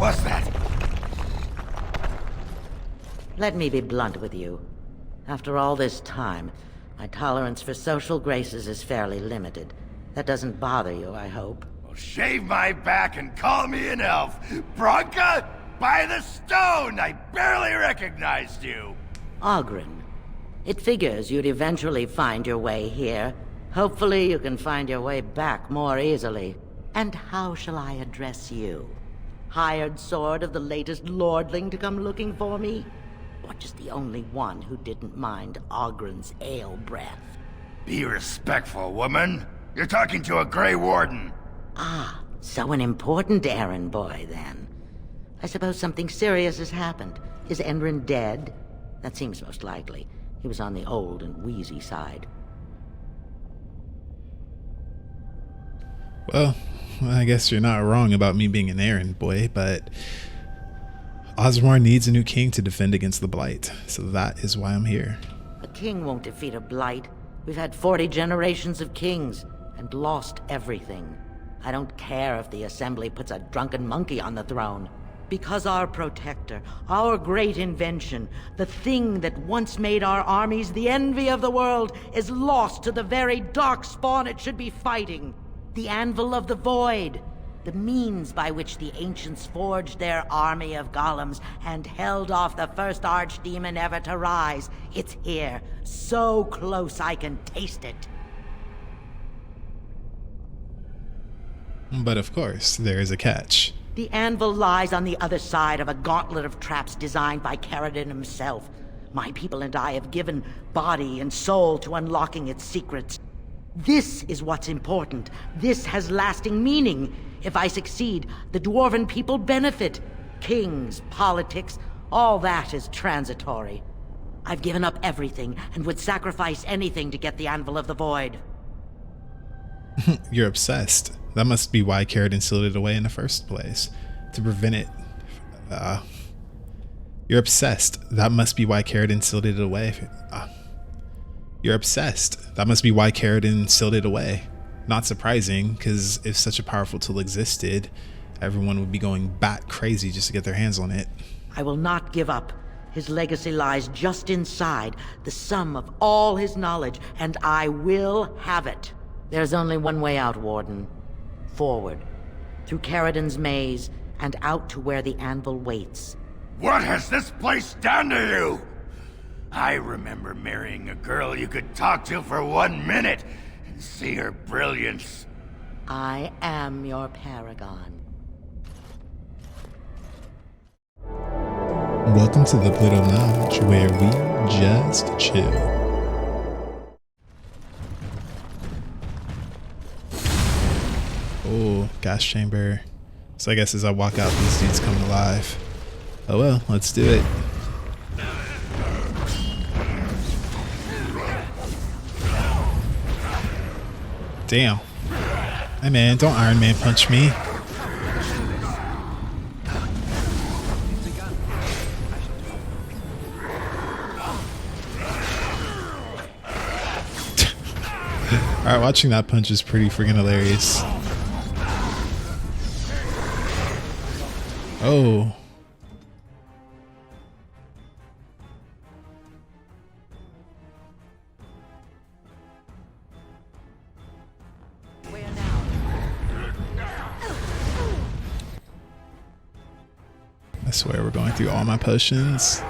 What's that? Let me be blunt with you. After all this time, my tolerance for social graces is fairly limited. That doesn't bother you, I hope. Well, shave my back and call me an elf. Bronca, by the stone! I barely recognized you. Ogren. It figures you'd eventually find your way here. Hopefully you can find your way back more easily. And how shall I address you? Hired sword of the latest lordling to come looking for me? Or just the only one who didn't mind Ogren's ale breath? Be respectful, woman. You're talking to a Grey Warden. Ah, so an important errand boy, then. I suppose something serious has happened. Is Enrin dead? That seems most likely. He was on the old and wheezy side. Well, I guess you're not wrong about me being an errand boy, but Osmar needs a new king to defend against the Blight, so that is why I'm here. A king won't defeat a Blight. We've had 40 generations of kings, and lost everything. I don't care if the Assembly puts a drunken monkey on the throne. Because our protector, our great invention, the thing that once made our armies the envy of the world, is lost to the very dark spawn it should be fighting. The Anvil of the Void. The means by which the ancients forged their army of golems and held off the first archdemon ever to rise. It's here, so close I can taste it. But of course, there is a catch. The Anvil lies on the other side of a gauntlet of traps designed by Caradon himself. My people and I have given body and soul to unlocking its secrets. This is what's important. This has lasting meaning. If I succeed, the Dwarven people benefit. Kings, politics, all that is transitory. I've given up everything and would sacrifice anything to get the Anvil of the Void. You're obsessed. That must be why Caradon sealed it away in the first place. To prevent it. You're obsessed. That must be why Caradon sealed it away. You're obsessed. That must be why Caradon sealed it away. Not surprising, because if such a powerful tool existed, everyone would be going bat crazy just to get their hands on it. I will not give up. His legacy lies just inside, the sum of all his knowledge, and I will have it. There's only one way out, Warden. Forward. Through Caradon's maze, and out to where the Anvil waits. What has this place done to you? I remember marrying a girl you could talk to for 1 minute and see her brilliance. I am your paragon. Welcome to the Pluto Lounge, where we just chill. Oh, gas chamber. So I guess as I walk out, these dudes come alive. Oh well, let's do it. Damn. Hey man, don't Iron Man punch me. Alright, watching that punch is pretty freaking hilarious. Oh. Where now? I swear we're going through all my potions.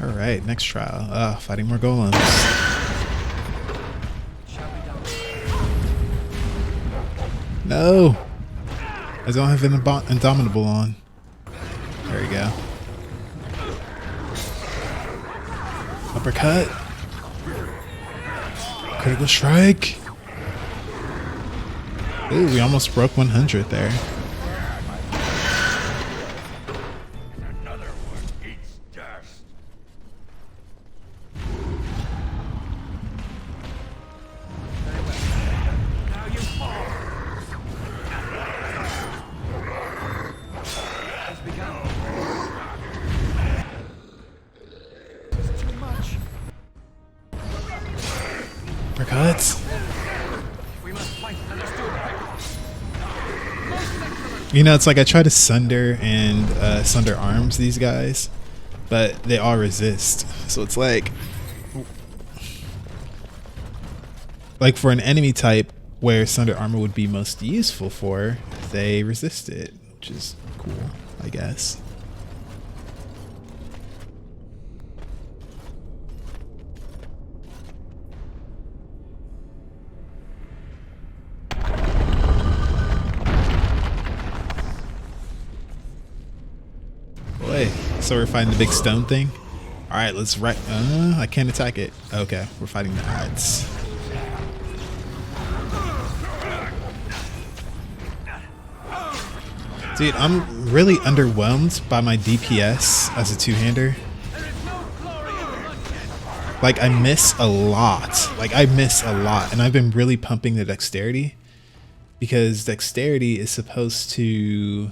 Alright, next trial. Fighting more golems. No! I don't have an Indomitable on. There we go. Uppercut. Ooh, we almost broke 100 there. Another one eats dust. Now you fall. Has begun. It's too much. We're cuts. We must fight. Understood. You know, it's like I try to sunder and sunder arms these guys, but they all resist. So it's like for an enemy type where sunder armor would be most useful for, they resist it, which is cool, I guess. Boy, so we're fighting the big stone thing. All right, let's right. I can't attack it. Okay, we're fighting the odds. Dude, I'm really underwhelmed by my DPS as a two-hander. Like, I miss a lot. And I've been really pumping the dexterity because dexterity is supposed to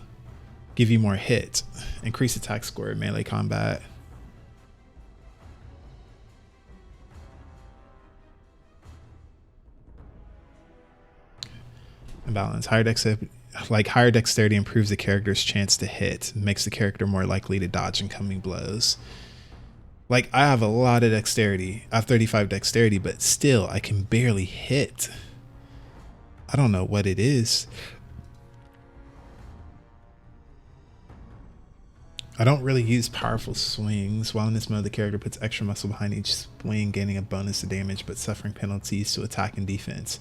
give you more hit, increase attack score in melee combat. Balance. Higher dexterity improves the character's chance to hit, makes the character more likely to dodge incoming blows. Like, I have a lot of dexterity. I have 35 dexterity, but still, I can barely hit. I don't know what it is. I don't really use powerful swings. While in this mode, the character puts extra muscle behind each swing, gaining a bonus to damage, but suffering penalties to attack and defense.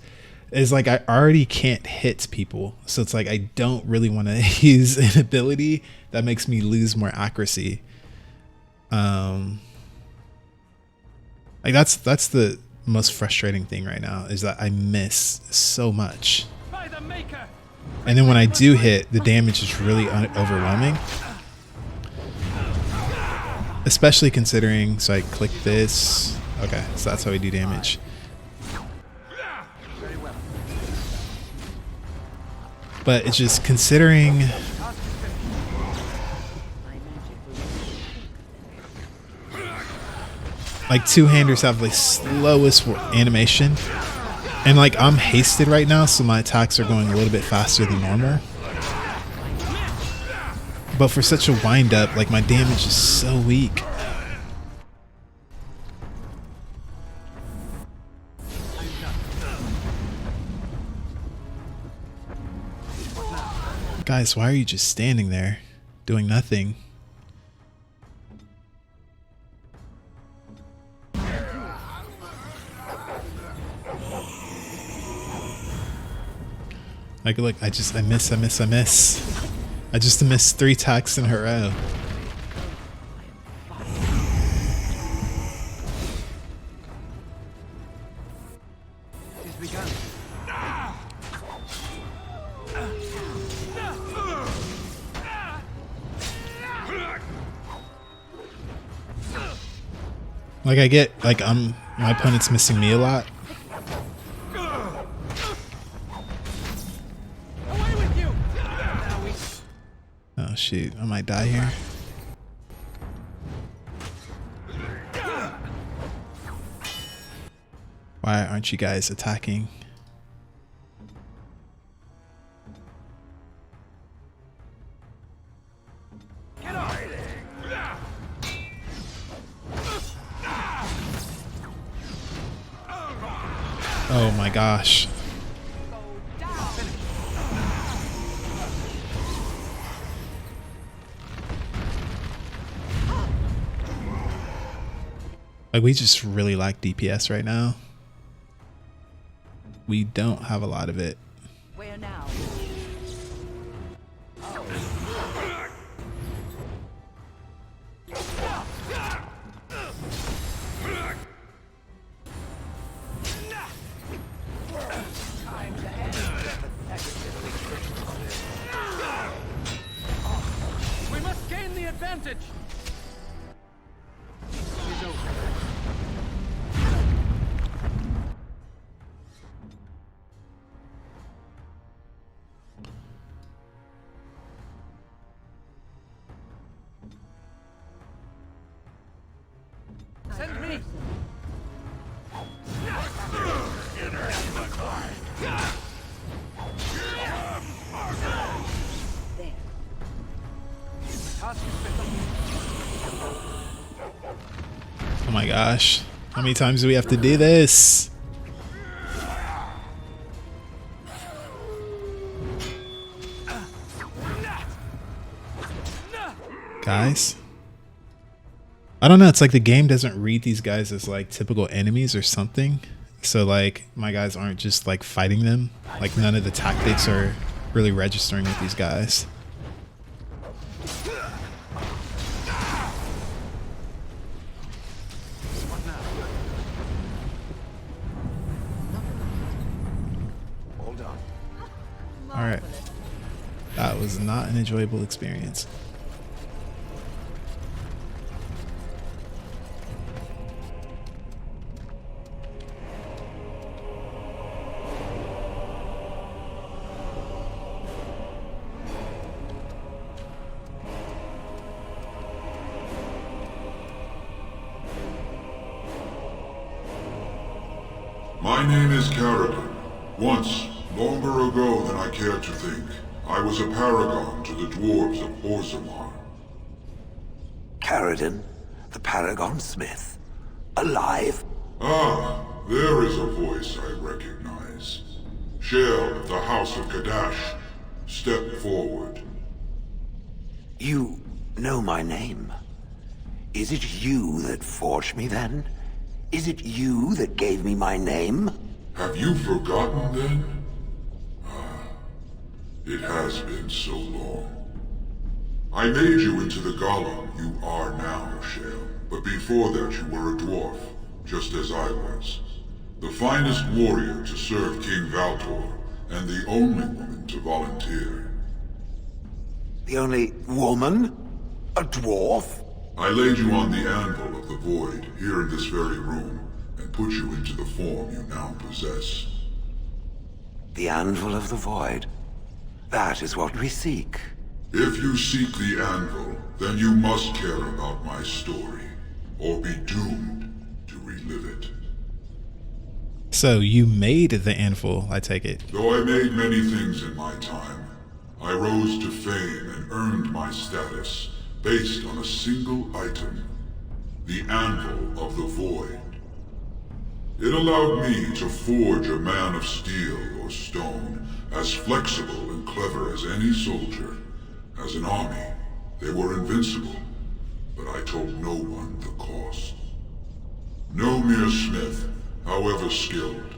It's like I already can't hit people, so it's like I don't really want to use an ability that makes me lose more accuracy. Like that's the most frustrating thing right now, is that I miss so much. And then when I do hit, the damage is really overwhelming. Especially considering, so I click this. Okay, so that's how we do damage. But it's just considering like two-handers have the slowest animation, and like I'm hasted right now, so my attacks are going a little bit faster than normal. But for such a wind-up, like my damage is so weak. Guys, why are you just standing there, doing nothing? Like, look, I miss. I just missed 3 attacks in a row. Like I get, like my opponent's missing me a lot. Oh shoot, I might die here. Why aren't you guys attacking? Oh my gosh. Like, we just really lack DPS right now. We don't have a lot of it. Where now? Oh my gosh. How many times do we have to do this? Guys? I don't know, it's like the game doesn't read these guys as like typical enemies or something. So like my guys aren't just like fighting them. Like none of the tactics are really registering with these guys. What now? Hold on. Alright. That was not an enjoyable experience. My name is Carradine. Once, longer ago than I care to think, I was a paragon to the dwarves of Orzammar. Carradine, the Paragon Smith. Alive? Ah, there is a voice I recognize. Shale of the House of Kadash. Step forward. You know my name. Is it you that forged me then? Is it you that gave me my name? Have you forgotten then? It has been so long. I made you into the golem you are now, Shale. But before that you were a dwarf, just as I was. The finest warrior to serve King Valtor, and the only woman to volunteer. The only woman? A dwarf? I laid you on the anvil of the void, here in this very room, and put you into the form you now possess. The Anvil of the Void. That is what we seek. If you seek the anvil, then you must care about my story, or be doomed to relive it. So you made the anvil, I take it. Though I made many things in my time, I rose to fame and earned my status based on a single item, the Anvil of the Void. It allowed me to forge a man of steel or stone as flexible and clever as any soldier. As an army, they were invincible, but I told no one the cost. No mere smith, however skilled,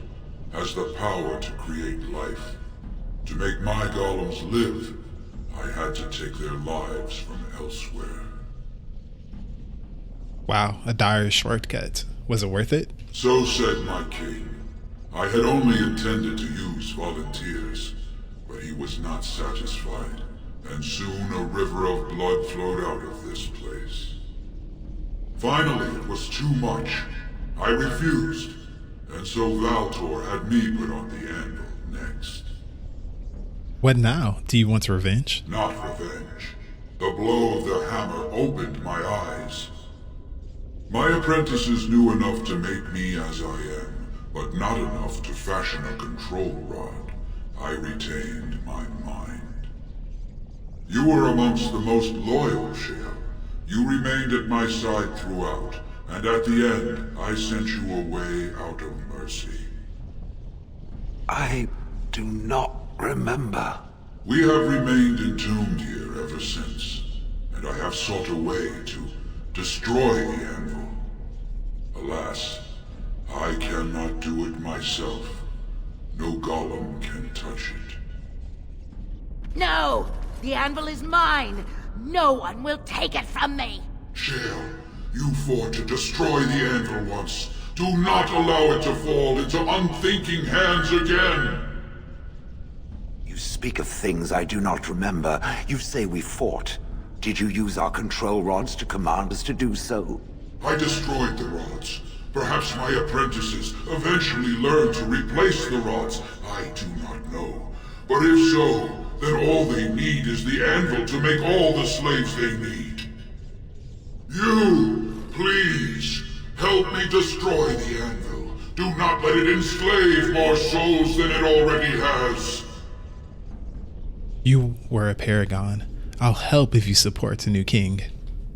has the power to create life. To make my golems live, I had to take their lives from elsewhere. Wow, a dire shortcut. Was it worth it? So said my king. I had only intended to use volunteers, but he was not satisfied, and soon a river of blood flowed out of this place. Finally, it was too much. I refused, and so Valtor had me put on the anvil next. What now? Do you want revenge? Not revenge. The blow of the hammer opened my eyes. My apprentices knew enough to make me as I am, but not enough to fashion a control rod. I retained my mind. You were amongst the most loyal, Shale. You remained at my side throughout, and at the end, I sent you away out of mercy. I do not remember. We have remained entombed here ever since, and I have sought a way to destroy the anvil. Alas, I cannot do it myself. No golem can touch it. No! The anvil is mine! No one will take it from me! Shale, you fought to destroy the anvil once. Do not allow it to fall into unthinking hands again! You speak of things I do not remember. You say we fought. Did you use our control rods to command us to do so? I destroyed the rods. Perhaps my apprentices eventually learned to replace the rods. I do not know. But if so, then all they need is the anvil to make all the slaves they need. You, please, help me destroy the anvil. Do not let it enslave more souls than it already has. You were a paragon. I'll help if you support the new king.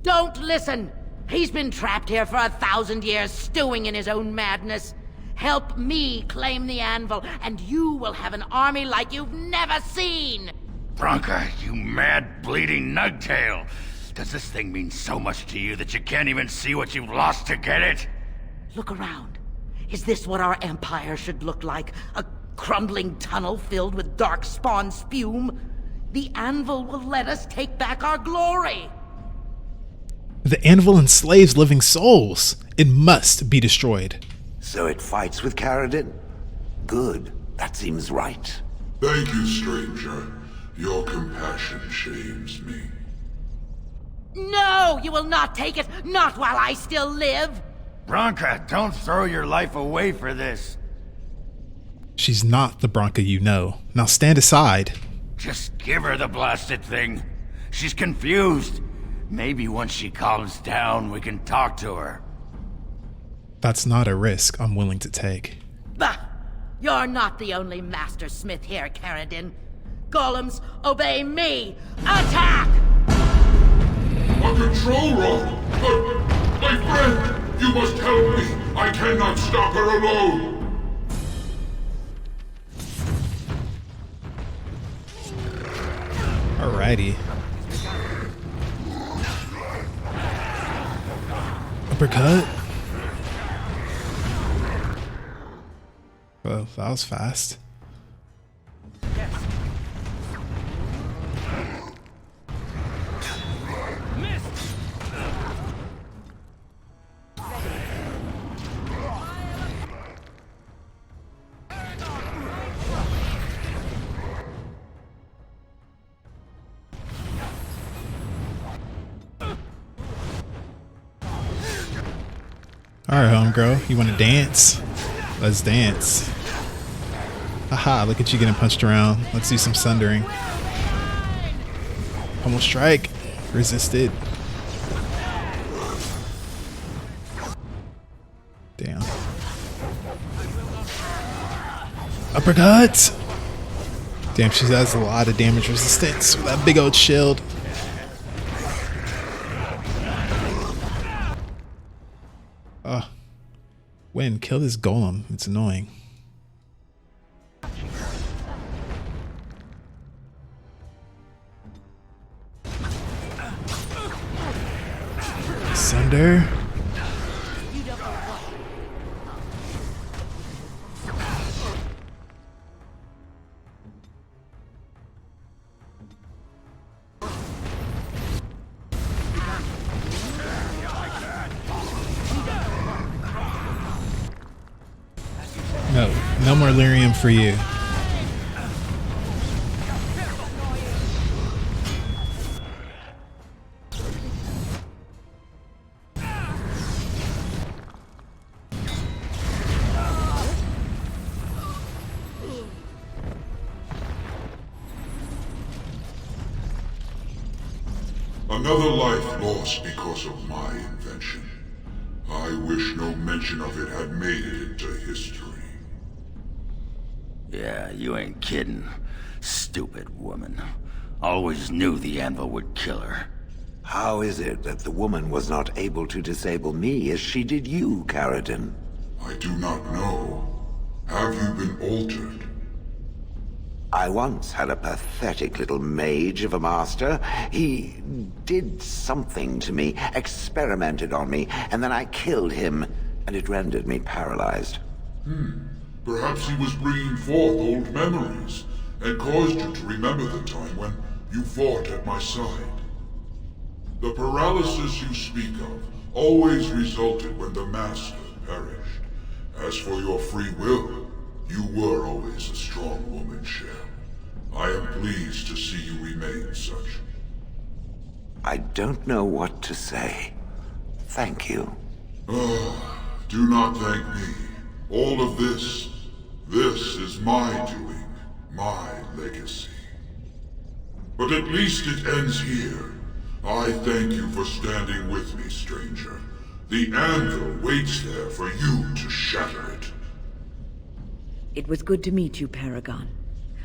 Don't listen! He's been trapped here for 1,000 years, stewing in his own madness. Help me claim the Anvil, and you will have an army like you've never seen! Bronca, you mad, bleeding nugtail! Does this thing mean so much to you that you can't even see what you've lost to get it? Look around. Is this what our empire should look like? A crumbling tunnel filled with dark spawn spume? The Anvil will let us take back our glory! The Anvil enslaves living souls. It must be destroyed. So it fights with Caradin? Good. That seems right. Thank you, stranger. Your compassion shames me. No! You will not take it! Not while I still live! Bronca, don't throw your life away for this. She's not the Bronca you know. Now stand aside. Just give her the blasted thing. She's confused. Maybe once she calms down, we can talk to her. That's not a risk I'm willing to take. Bah! You're not the only master smith here, Caradin. Golems, obey me! Attack! A control rod! But, my friend, you must help me. I cannot stop her alone. Alrighty. Uppercut. Well, that was fast. Alright, homegirl, you wanna dance? Let's dance. Haha, look at you getting punched around. Let's do some sundering. Almost strike. Resisted. Damn. Uppercut! Damn, she has a lot of damage resistance with that big old shield. Win, kill this golem. It's annoying. Sunder. No more lyrium for you. Another life lost because of my invention. I wish no mention of it had made it into history. Yeah, you ain't kidding. Stupid woman. Always knew the Anvil would kill her. How is it that the woman was not able to disable me as she did you, Caradin? I do not know. Have you been altered? I once had a pathetic little mage of a master. He did something to me, experimented on me, and then I killed him, and it rendered me paralyzed. Perhaps he was bringing forth old memories, and caused you to remember the time when you fought at my side. The paralysis you speak of always resulted when the Master perished. As for your free will, you were always a strong woman, Shell. I am pleased to see you remain such. I don't know what to say. Thank you. Do not thank me. All of this is my doing, my legacy. But at least it ends here. I thank you for standing with me, stranger. The Anvil waits there for you to shatter it. It was good to meet you, Paragon.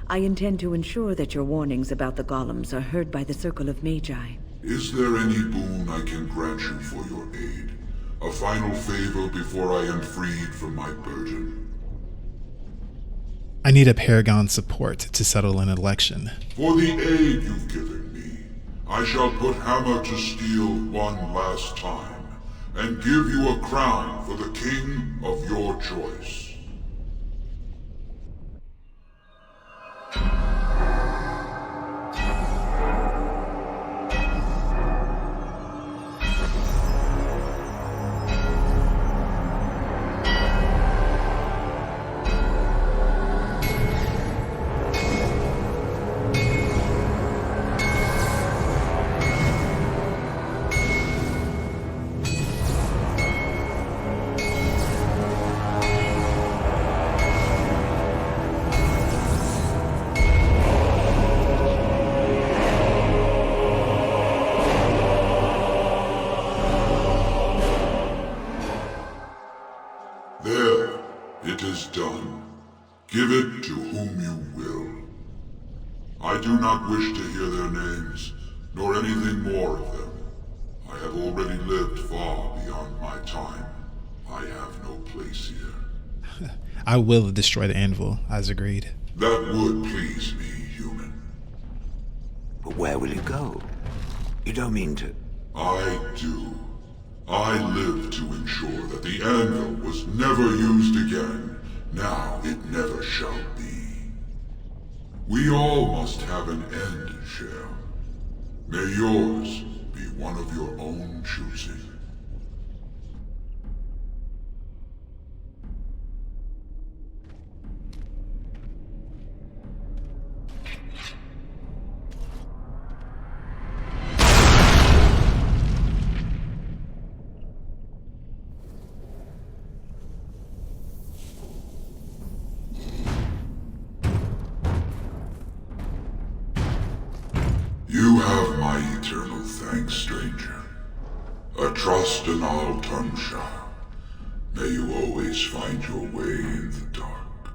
I intend to ensure that your warnings about the golems are heard by the Circle of Magi. Is there any boon I can grant you for your aid? A final favor before I am freed from my burden? I need a Paragon support to settle an election. For the aid you've given me, I shall put hammer to steel one last time, and give you a crown for the king of your choice. There, it is done. Give it to whom you will. I do not wish to hear their names, nor anything more of them. I have already lived far beyond my time. I have no place here. I will destroy the Anvil, as agreed. That would please me, human. But where will you go? You don't mean to... I do. I live to ensure that the Anvil was never used again. Now it never shall be. We all must have an end, Cher. May yours be one of your own choosing. You have my eternal thanks, stranger. A trust in all Tunsha. May you always find your way in the dark.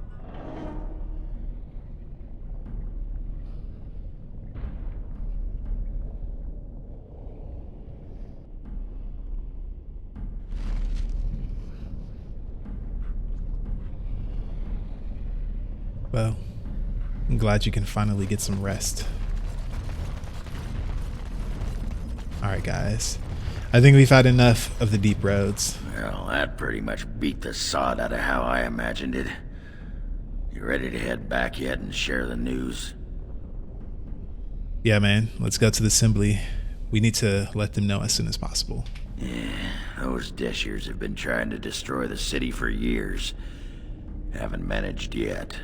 Well, I'm glad you can finally get some rest. Alright guys, I think we've had enough of the deep roads. Well, that pretty much beat the sod out of how I imagined it. You ready to head back yet and share the news? Yeah man, let's go to the assembly. We need to let them know as soon as possible. Yeah, those Deshirs have been trying to destroy the city for years. Haven't managed yet.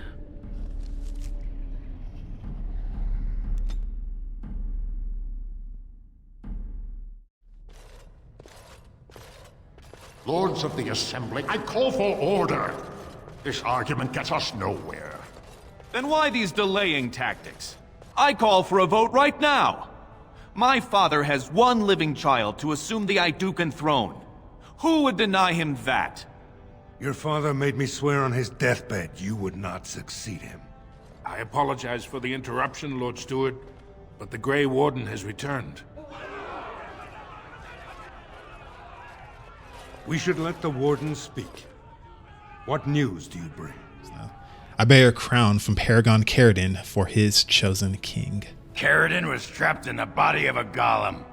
Lords of the Assembly, I call for order. This argument gets us nowhere. Then why these delaying tactics? I call for a vote right now. My father has one living child to assume the Idukan throne. Who would deny him that? Your father made me swear on his deathbed you would not succeed him. I apologize for the interruption, Lord Steward, but the Grey Warden has returned. We should let the Warden speak. What news do you bring? I bear a crown from Paragon Caridin for his chosen king. Caridin was trapped in the body of a golem.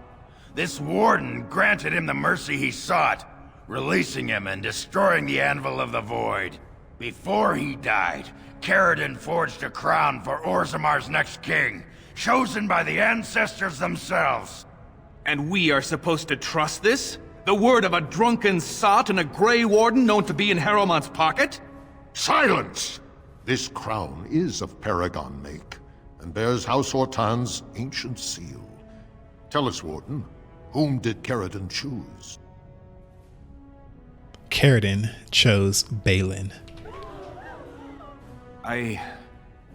This warden granted him the mercy he sought, releasing him and destroying the Anvil of the Void. Before he died, Caridin forged a crown for Orzamar's next king, chosen by the ancestors themselves. And we are supposed to trust this? The word of a drunken sot and a Grey Warden known to be in Harrowmont's pocket? Silence! This crown is of Paragon make, and bears House Hortan's ancient seal. Tell us, Warden, whom did Caridin choose? Caridin chose Balin.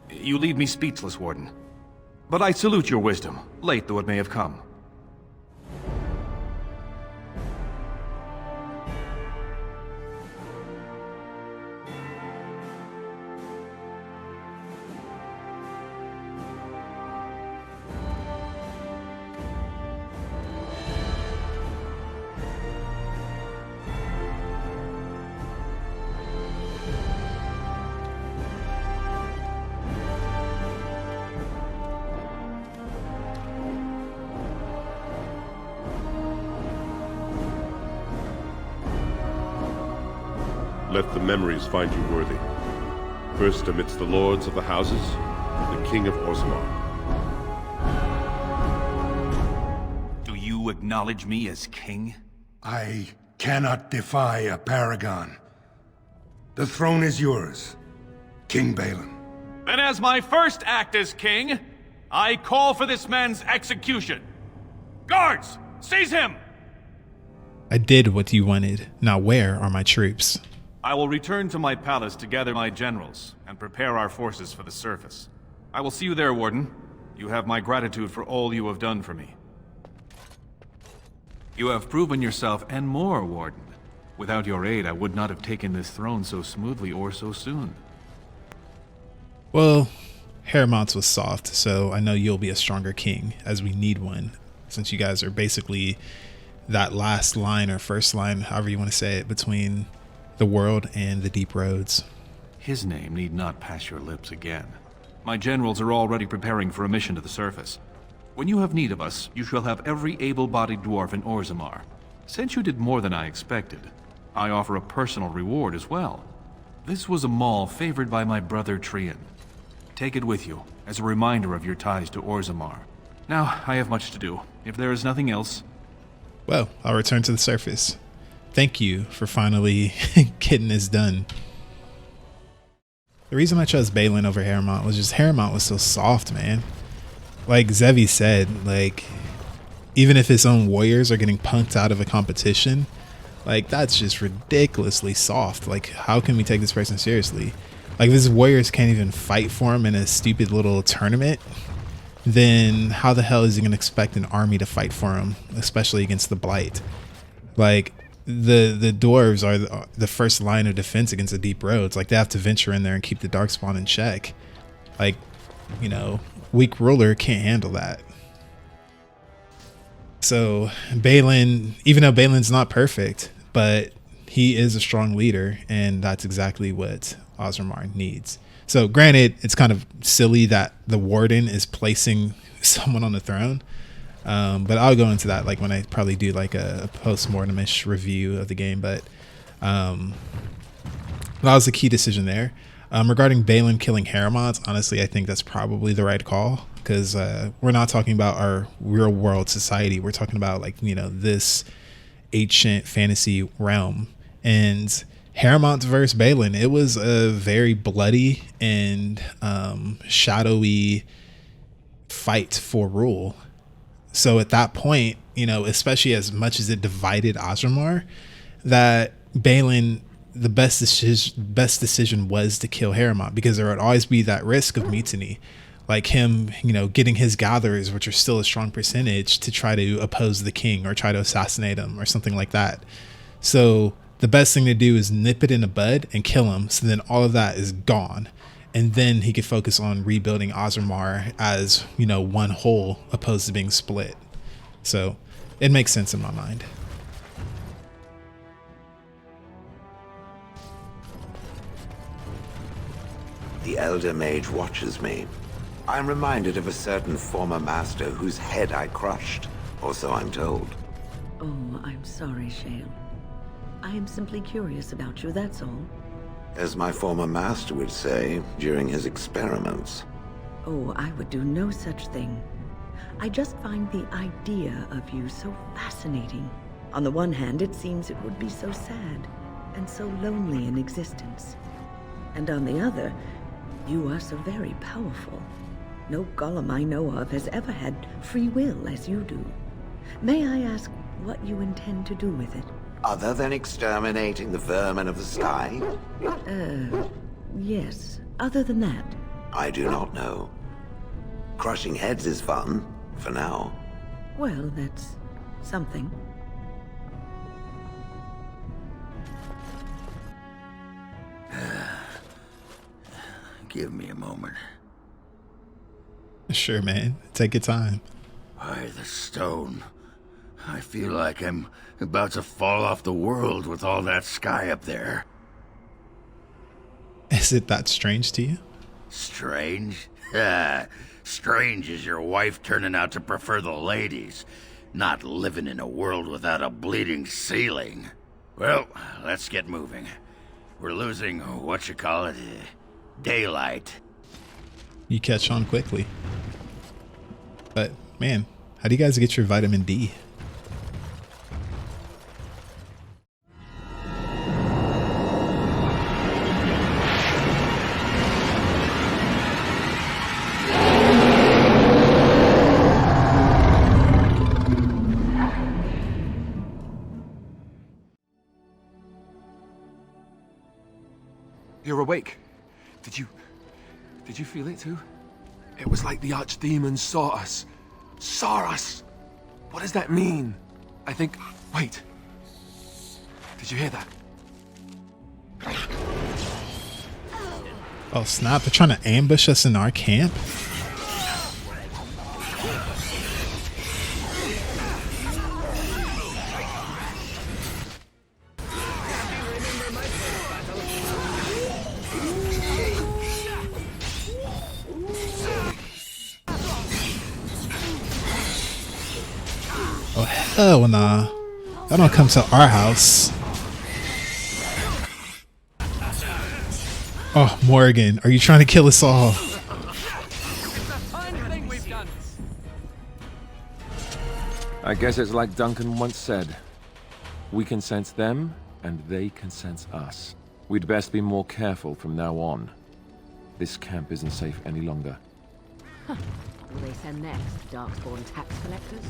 You leave me speechless, Warden. But I salute your wisdom, late though it may have come. let the memories find you worthy. First amidst the lords of the houses, the King of Orzammar. Do you acknowledge me as king? I cannot defy a paragon. The throne is yours, King Balin. Then as my first act as king, I call for this man's execution. Guards, seize him! I did what you wanted. Now where are my troops? I will return to my palace to gather my generals and prepare our forces for the surface. I will see you there, Warden. You have my gratitude for all you have done for me. You have proven yourself and more, Warden. Without your aid, I would not have taken this throne so smoothly or so soon. Well, Hermont's was soft, so I know you'll be a stronger king, as we need one, since you guys are basically that last line or first line, however you want to say it, between the world and the deep roads. His name need not pass your lips again. My generals are already preparing for a mission to the surface. When you have need of us, you shall have every able-bodied dwarf in Orzammar. Since you did more than I expected, I offer a personal reward as well. This was a mall favored by my brother Trian. Take it with you, as a reminder of your ties to Orzammar. Now, I have much to do. If there is nothing else... Well, I'll return to the surface. Thank you for finally getting this done. The reason I chose Balin over Hermont was just Hermont was so soft, man. Like Zevi said, like, even if his own warriors are getting punked out of a competition, like, that's just ridiculously soft. Like, how can we take this person seriously? Like, if his warriors can't even fight for him in a stupid little tournament, then how the hell is he going to expect an army to fight for him, especially against the Blight? Like, the dwarves are the first line of defense against the deep roads. Like, they have to venture in there and keep the darkspawn in check. Like, you know, weak ruler can't handle that. So Balin, even though Balin's not perfect, but he is a strong leader, and that's exactly what Orzammar needs. So granted, it's kind of silly that the warden is placing someone on the throne, but I'll go into that like when I probably do like a post-mortem-ish review of the game. But that was a key decision there. Regarding Balin killing Hermont, honestly, I think that's probably the right call, because we're not talking about our real world society. We're talking about, like, you know, this ancient fantasy realm. And Hermont versus Balin, it was a very bloody and shadowy fight for rule. So at that point, you know, especially as much as it divided Orzammar, that Balin, the best decision was to kill Hermont, because there would always be that risk of mutiny, like him, you know, getting his gatherers, which are still a strong percentage, to try to oppose the king or try to assassinate him or something like that. So the best thing to do is nip it in the bud and kill him, so then all of that is gone, and then he could focus on rebuilding Orzammar as, you know, one whole opposed to being split. So it makes sense in my mind. The Elder Mage watches me. I'm reminded of a certain former master whose head I crushed, or so I'm told. Oh, I'm sorry, Shale. I am simply curious about you, that's all. As my former master would say during his experiments. Oh, I would do no such thing. I just find the idea of you so fascinating. On the one hand, it seems it would be so sad and so lonely in existence. And on the other, you are so very powerful. No golem I know of has ever had free will as you do. May I ask what you intend to do with it? Other than exterminating the vermin of the sky? Yes. Other than that? I do not know. Crushing heads is fun, for now. Well, that's something. Give me a moment. Sure, man. Take your time. By the stone. I feel like I'm about to fall off the world with all that sky up there. Is it that strange to you? Strange? Strange is your wife turning out to prefer the ladies, not living in a world without a bleeding ceiling. Well, let's get moving. We're losing, daylight. You catch on quickly. But man, how do you guys get your vitamin D? You're awake. Did you feel it too? It was like the archdemon saw us. Saw us! What does that mean? I think... Wait. Did you hear that? Oh snap, they're trying to ambush us in our camp? Oh nah, that don't come to our house. Oh, Morgan, are you trying to kill us all? I guess it's like Duncan once said. We can sense them, and they can sense us. We'd best be more careful from now on. This camp isn't safe any longer. Will they send next? Darkspawn tax collectors?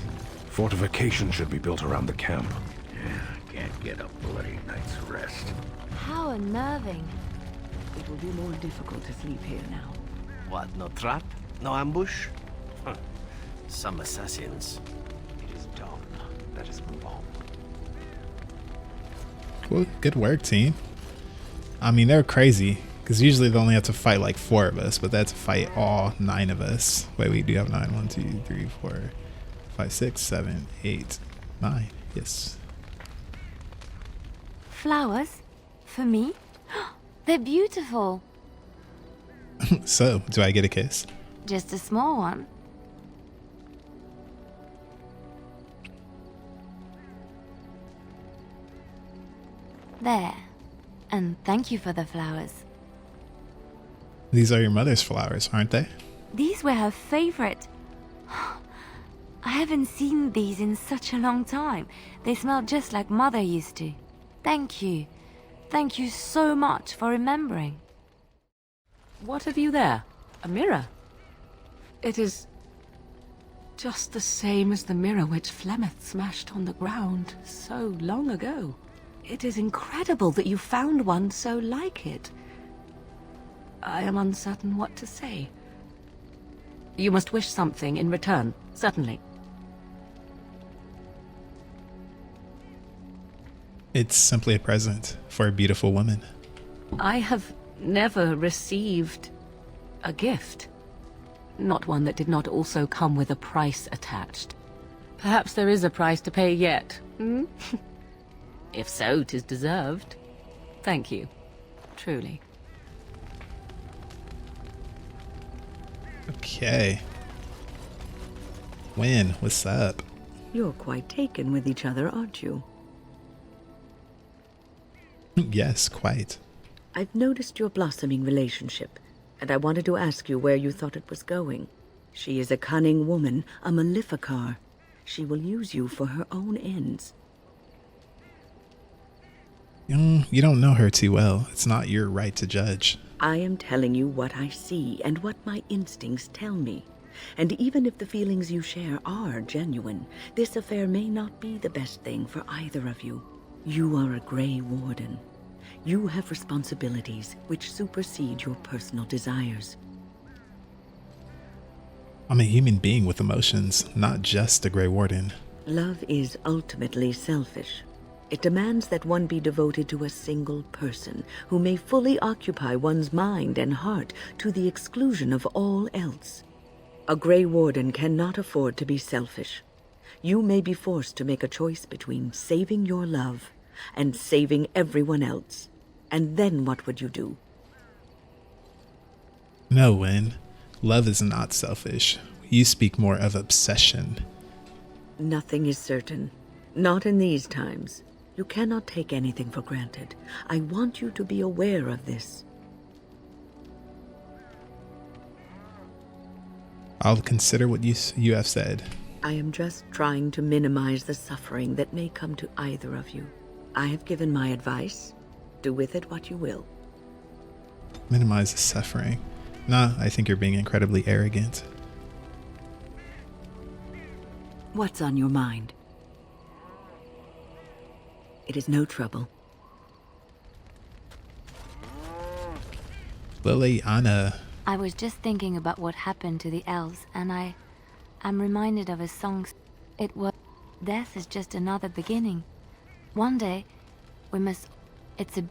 Fortification should be built around the camp. Yeah, can't get a bloody night's rest. How unnerving. It will be more difficult to sleep here now. What, no trap? No ambush? Huh. Some assassins. It is done. Let us move on. Well, good work, team. I mean, they're crazy. Because usually they only have to fight like 4 of us, but they have to fight all 9 of us. Wait, we do have 9. 1, 2, 3, 4, 5, 6, 7, 8, 9. Yes. Flowers? For me? They're beautiful. So, do I get a kiss? Just a small one. There. And thank you for the flowers. These are your mother's flowers, aren't they? These were her favorite. I haven't seen these in such a long time. They smell just like Mother used to. Thank you. Thank you so much for remembering. What have you there? A mirror? It is just the same as the mirror which Flemeth smashed on the ground so long ago. It is incredible that you found one so like it. I am uncertain what to say. You must wish something in return, certainly. It's simply a present for a beautiful woman. I have never received a gift. Not one that did not also come with a price attached. Perhaps there is a price to pay yet, hmm? If so, 'tis deserved. Thank you. Truly. Okay. Win, what's up? You're quite taken with each other, aren't you? Yes, quite. I've noticed your blossoming relationship, and I wanted to ask you where you thought it was going. She is a cunning woman, a Maleficar. She will use you for her own ends. You don't know her too well. It's not your right to judge. I am telling you what I see and what my instincts tell me. And even if the feelings you share are genuine, this affair may not be the best thing for either of you. You are a Grey Warden. You have responsibilities which supersede your personal desires. I'm a human being with emotions, not just a Grey Warden. Love is ultimately selfish. It demands that one be devoted to a single person who may fully occupy one's mind and heart to the exclusion of all else. A Grey Warden cannot afford to be selfish. You may be forced to make a choice between saving your love and saving everyone else. And then what would you do? No, Win. Love is not selfish. You speak more of obsession. Nothing is certain. Not in these times. You cannot take anything for granted. I want you to be aware of this. I'll consider what you have said. I am just trying to minimize the suffering that may come to either of you. I have given my advice. Do with it what you will. Minimize the suffering. Nah, I think you're being incredibly arrogant. What's on your mind? It is no trouble. Liliana. I was just thinking about what happened to the elves, and I'm reminded of a song. It was, death is just another beginning. One day, we must, it's a... You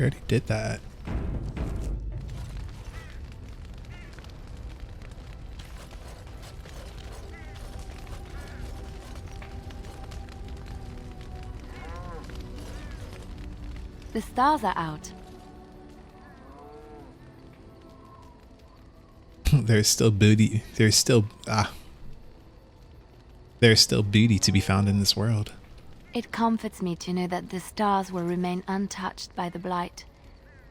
already did that. The stars are out. There's still booty. There's still beauty to be found in this world. It comforts me to know that the stars will remain untouched by the blight.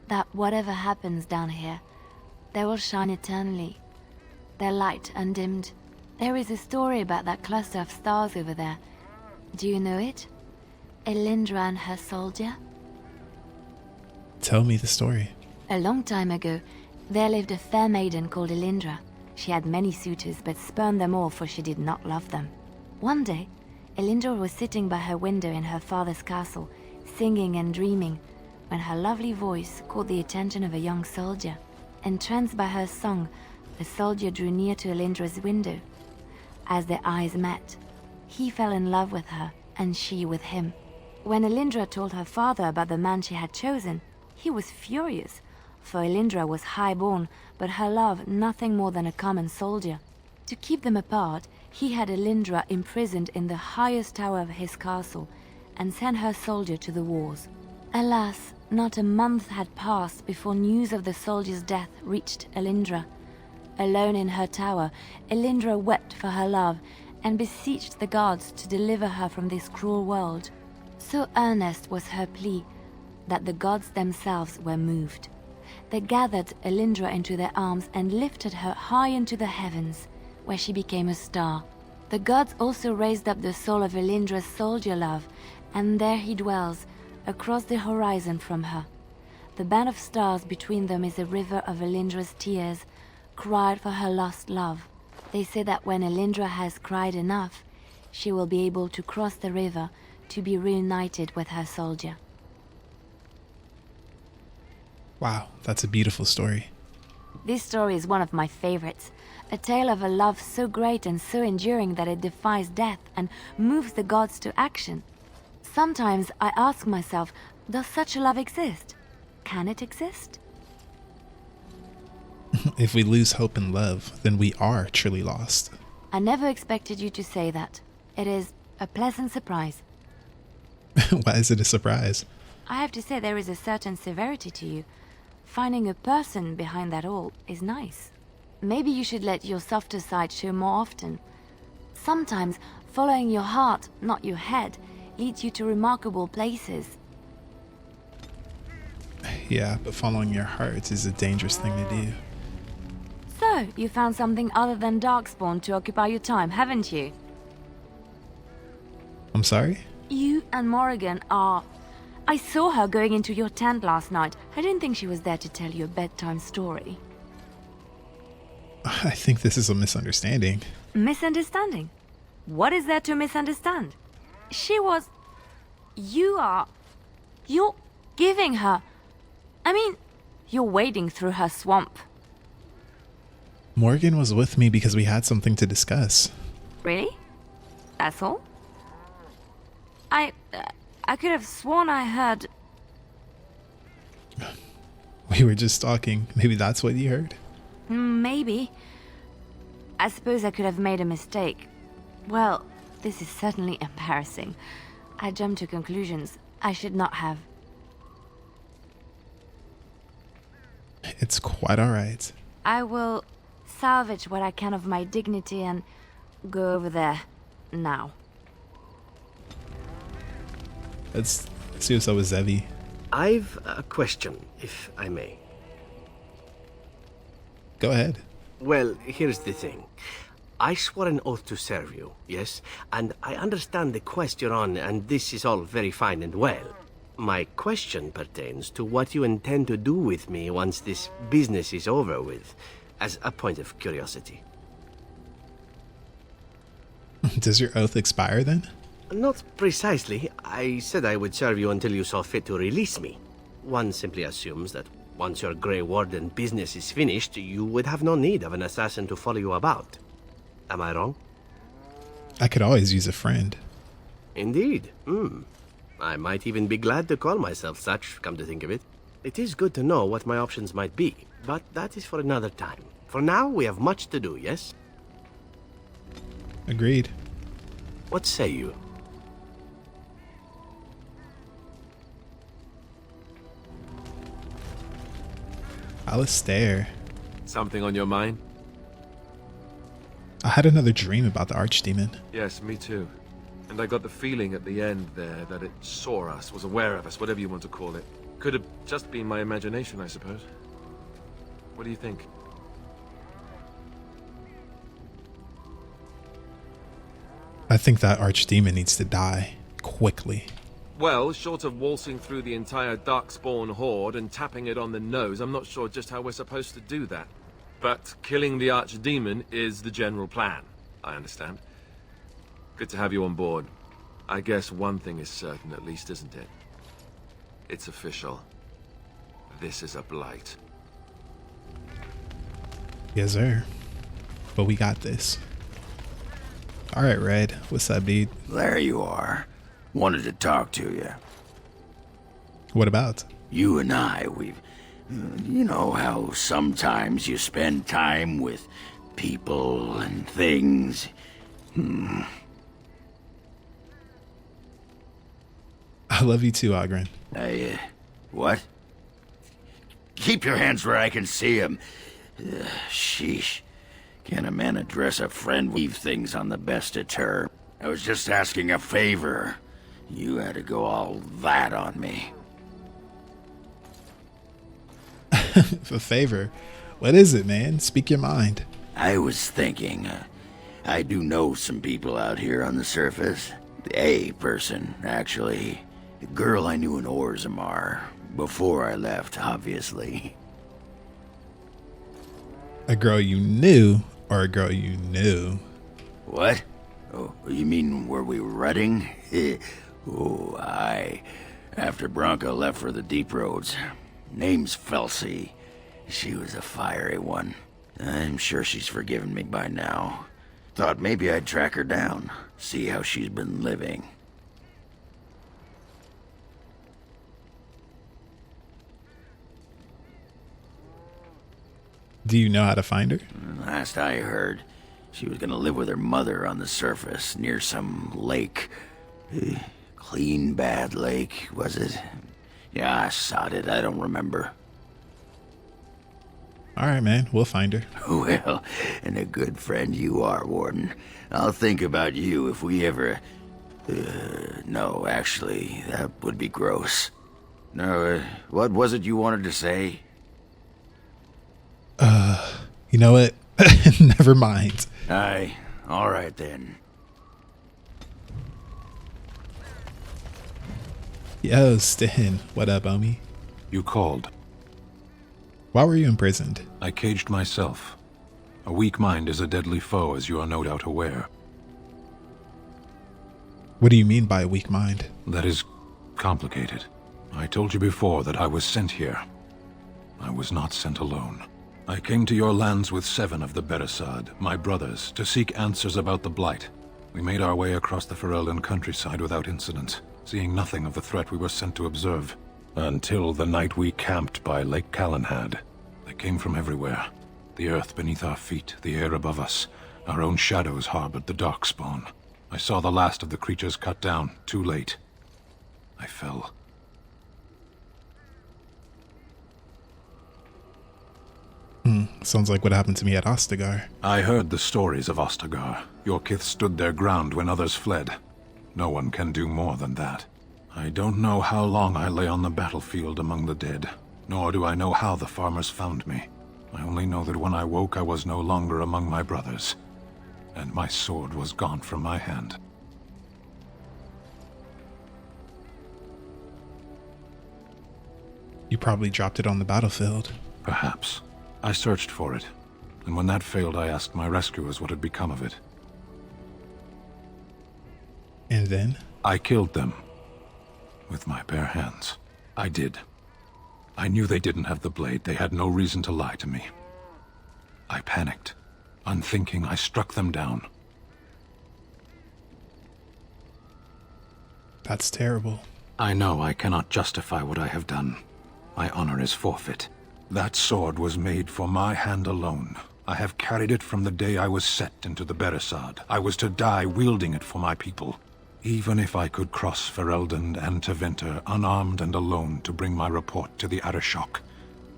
That whatever happens down here, they will shine eternally. Their light undimmed. There is a story about that cluster of stars over there. Do you know it? Elindra and her soldier? Tell me the story. A long time ago, there lived a fair maiden called Elindra. She had many suitors, but spurned them all, for she did not love them. One day, Elindra was sitting by her window in her father's castle, singing and dreaming, when her lovely voice caught the attention of a young soldier. Entranced by her song, the soldier drew near to Elindra's window. As their eyes met, he fell in love with her, and she with him. When Elindra told her father about the man she had chosen, he was furious, for Elindra was high-born, but her love nothing more than a common soldier. To keep them apart, he had Elindra imprisoned in the highest tower of his castle, and sent her soldier to the wars. Alas, not a month had passed before news of the soldier's death reached Elindra. Alone in her tower, Elindra wept for her love, and beseeched the gods to deliver her from this cruel world. So earnest was her plea, that the gods themselves were moved. They gathered Elindra into their arms and lifted her high into the heavens, where she became a star. The gods also raised up the soul of Elindra's soldier love, and there he dwells, across the horizon from her. The band of stars between them is a river of Elindra's tears, cried for her lost love. They say that when Elindra has cried enough, she will be able to cross the river to be reunited with her soldier. Wow, that's a beautiful story. This story is one of my favorites. A tale of a love so great and so enduring that it defies death and moves the gods to action. Sometimes I ask myself, does such a love exist? Can it exist? If we lose hope in love, then we are truly lost. I never expected you to say that. It is a pleasant surprise. Why is it a surprise? I have to say there is a certain severity to you. Finding a person behind that all is nice. Maybe you should let your softer side show more often. Sometimes following your heart, not your head, leads you to remarkable places. Yeah, but following your heart is a dangerous thing to do. So, you found something other than Darkspawn to occupy your time, haven't you? I'm sorry? You and Morrigan are... I saw her going into your tent last night. I didn't think she was there to tell you a bedtime story. I think this is a misunderstanding. Misunderstanding? What is there to misunderstand? She was... You're giving her... I mean, you're wading through her swamp. Morgan was with me because we had something to discuss. Really? That's all? I could have sworn I heard... We were just talking. Maybe that's what you heard? Maybe. I suppose I could have made a mistake. Well, this is certainly embarrassing. I jumped to conclusions I should not have. It's quite alright. I will salvage what I can of my dignity and go over there. now. Let's see what's up with Zevi. I've a question, if I may. Go ahead. Well, here's the thing. I swore an oath to serve you, yes? And I understand the quest you're on, and this is all very fine and well. My question pertains to what you intend to do with me once this business is over with, as a point of curiosity. Does your oath expire then? Not precisely. I said I would serve you until you saw fit to release me. One simply assumes that once your Grey Warden business is finished, you would have no need of an assassin to follow you about. Am I wrong? I could always use a friend. Indeed. I might even be glad to call myself such, come to think of it. It is good to know what my options might be, but that is for another time. For now, we have much to do, yes? Agreed. What say you? Alistair. Something on your mind? I had another dream about the Archdemon. Yes, me too. And I got the feeling at the end there that it saw us, was aware of us, whatever you want to call it. Could have just been my imagination, I suppose. What do you think? I think that Archdemon needs to die quickly. Well, short of waltzing through the entire Darkspawn horde and tapping it on the nose, I'm not sure just how we're supposed to do that. But killing the Archdemon is the general plan, I understand. Good to have you on board. I guess one thing is certain at least, isn't it? It's official. This is a blight. Yes, sir. But we got this. Alright, Red. What's up, dude? There you are. Wanted to talk to you. What about? You and I, you know how sometimes you spend time with people and things. I love you too, Ogren. What? Keep your hands where I can see them. Sheesh. Can a man address a friend, leave things on the best of terms? I was just asking a favor. You had to go all that on me. A favor? What is it, man? Speak your mind. I was thinking, I do know some people out here on the surface. A person, actually. A girl I knew in Orzammar. Before I left, obviously. A girl you knew, or a girl you knew? What? Oh, you mean where we were rutting? Oh, aye. After Bronco left for the deep roads. Name's Felsi. She was a fiery one. I'm sure she's forgiven me by now. Thought maybe I'd track her down, see how she's been living. Do you know how to find her? Last I heard, she was gonna live with her mother on the surface near some lake. Clean Bad Lake, was it? Yeah, I sod it, I don't remember. Alright, man, we'll find her. Well, and a good friend you are, Warden. I'll think about you if we ever... no, actually, that would be gross. No, what was it you wanted to say? You know what? Never mind. Aye, alright then. Yo, Stin. What up, homie? You called. Why were you imprisoned? I caged myself. A weak mind is a deadly foe, as you are no doubt aware. What do you mean by a weak mind? That is complicated. I told you before that I was sent here. I was not sent alone. I came to your lands with 7 of the Beresad, my brothers, to seek answers about the Blight. We made our way across the Ferelden countryside without incident, seeing nothing of the threat we were sent to observe. Until the night we camped by Lake Calenhad. They came from everywhere. The earth beneath our feet, the air above us. Our own shadows harbored the Darkspawn. I saw the last of the creatures cut down, too late. I fell. Sounds like what happened to me at Ostagar. I heard the stories of Ostagar. Your kith stood their ground when others fled. No one can do more than that. I don't know how long I lay on the battlefield among the dead, nor do I know how the farmers found me. I only know that when I woke I was no longer among my brothers, and my sword was gone from my hand. You probably dropped it on the battlefield. Perhaps. I searched for it, and when that failed I asked my rescuers what had become of it. And then? I killed them. With my bare hands. I did. I knew they didn't have the blade. They had no reason to lie to me. I panicked. Unthinking, I struck them down. That's terrible. I know I cannot justify what I have done. My honor is forfeit. That sword was made for my hand alone. I have carried it from the day I was set into the Beresad. I was to die wielding it for my people. Even if I could cross Ferelden and Tevinter unarmed and alone to bring my report to the Arishok,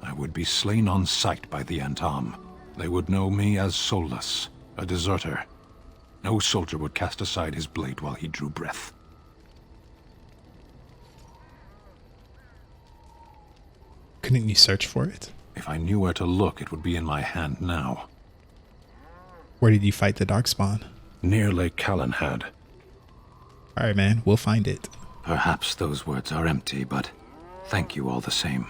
I would be slain on sight by the Antam. They would know me as soulless, a deserter. No soldier would cast aside his blade while he drew breath. Couldn't you search for it? If I knew where to look, it would be in my hand now. Where did you fight the Darkspawn? Near Lake Callanhad. Alright, man, we'll find it. Perhaps those words are empty, but thank you all the same.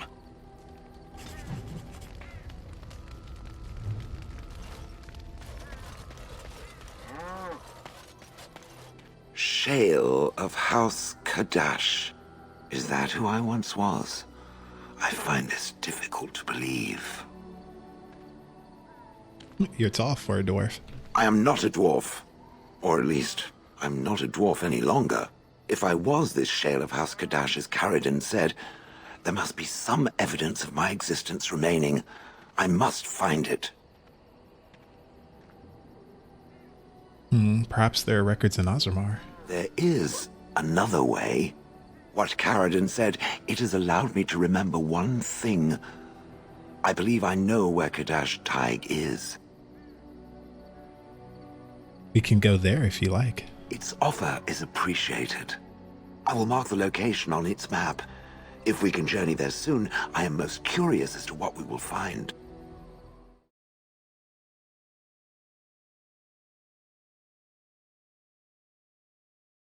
Shale of House Kadash. Is that who I once was? I find this difficult to believe. You're tall for a dwarf. I am not a dwarf. Or at least, I'm not a dwarf any longer. If I was this Shale of House Kadash, as Caridin said, there must be some evidence of my existence remaining. I must find it. Perhaps there are records in Ozramar. There is another way. What Caridin said, it has allowed me to remember one thing. I believe I know where Kadash Taig is. We can go there if you like. Its offer is appreciated. I will mark the location on its map. If we can journey there soon, I am most curious as to what we will find.